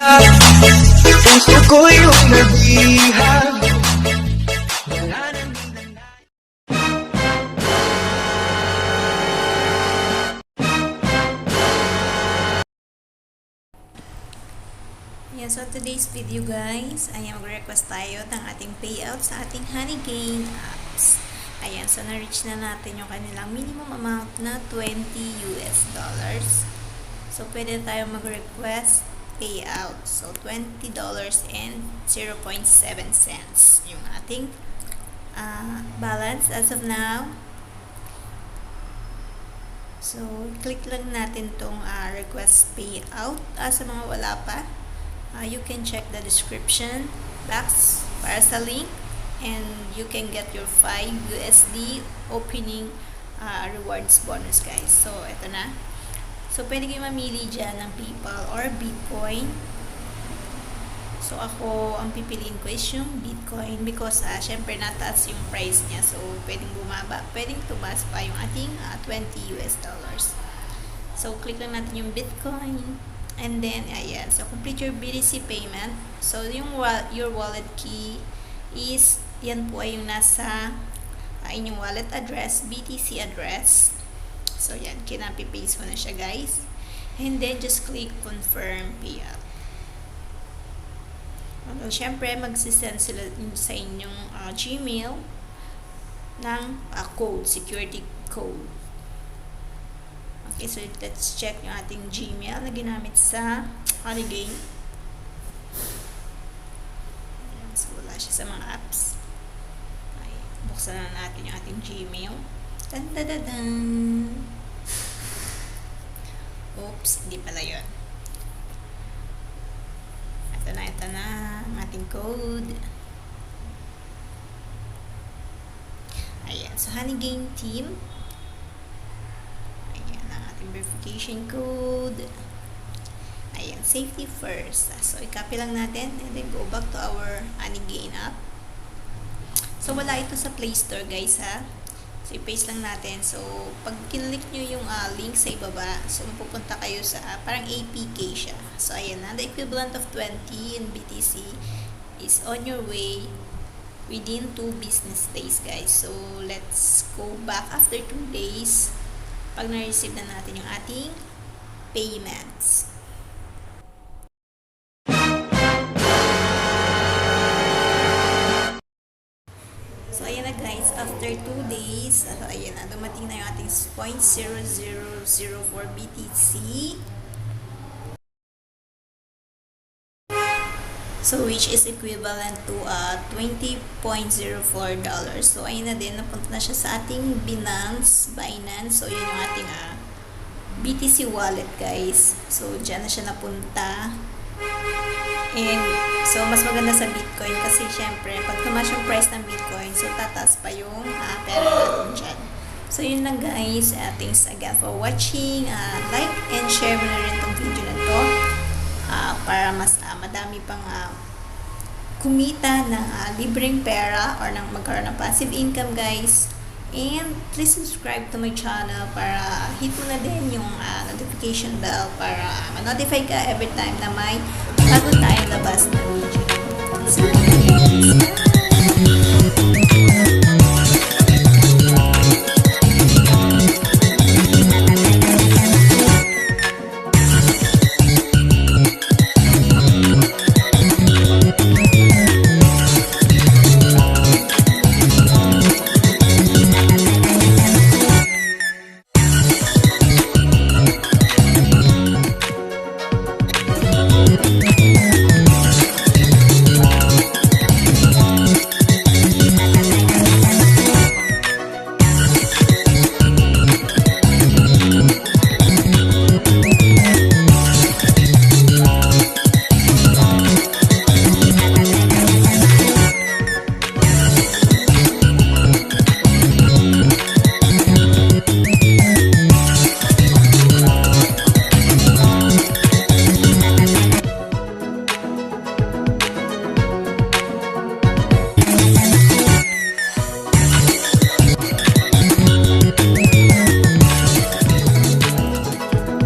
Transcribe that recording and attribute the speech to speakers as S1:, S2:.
S1: Puso ko yung naghihab. Wala nang
S2: Yan, so today's video guys, ayan, mag-request tayo ng ating payout sa ating Honeygain apps. Ayan, so na-reach na natin yung kanilang minimum amount na $20 US. So, pwede tayo mag-request payout. So, $20 and 0.7 cents yung ating balance as of now. So, click lang natin tong request payout. Sa mga wala pa, you can check the description box para sa link, and you can get your 5 USD opening rewards bonus guys. So, ito na. So, pwede kayo mamili dyan ng PayPal or Bitcoin. So, ako, ang pipiliin ko is yung Bitcoin because, syempre, nataas yung price niya. So, pwedeng bumaba, pwedeng tumaas pa yung ating $20 US. So, click lang natin yung Bitcoin. And then, ayan. So, complete your BTC payment. So, yung your wallet key is, yan po ay yung nasa inyong wallet address, BTC address. So, yan. Kinapi-paste mo na siya, guys. And then, just click confirm payout. So, syempre, magsisend sila sa inyong Gmail ng code, security code. Okay, so let's check yung ating Gmail na ginamit sa Honeygain. So, wala siya sa mga apps. Okay, buksan na natin yung ating Gmail. Dun-dun-dun-dun. Oops, hindi pala yun. Ito na ang ating code. Ayan, so Honeygain team. Ayan ang ating verification code. Ayan, safety first. So, i-copy lang natin and then go back to our Honeygain app. So, wala ito sa playstore guys ha. So, i-paste lang natin. So, pag kinlik nyo yung link sa ibaba, so, mapupunta kayo sa, parang APK siya. So, ayan na. The equivalent of 20 in BTC is on your way within 2 business days, guys. So, let's go back after 2 days pag na-receive na natin yung ating payments. Guys, after 2 days, ayan na, dumating na yung ating 0.0004 BTC. So, which is equivalent to $20.04. So, ayun na din, napunta na siya sa ating Binance. So, yun yung ating BTC wallet, guys. So, dyan na siya napunta. And, so, mas maganda sa Bitcoin kasi, syempre, pag tumaas yung price ng Bitcoin, so, tataas pa yung pera natin dyan. So, yun lang guys. Thanks again for watching. Like and share mo na rin itong video na to para mas madami pang kumita ng libreng pera or ng magkaroon ng passive income, guys. And please subscribe to my channel para hit mo na din yung notification bell para ma-notify ka every time na may bago tayong labas na video. So,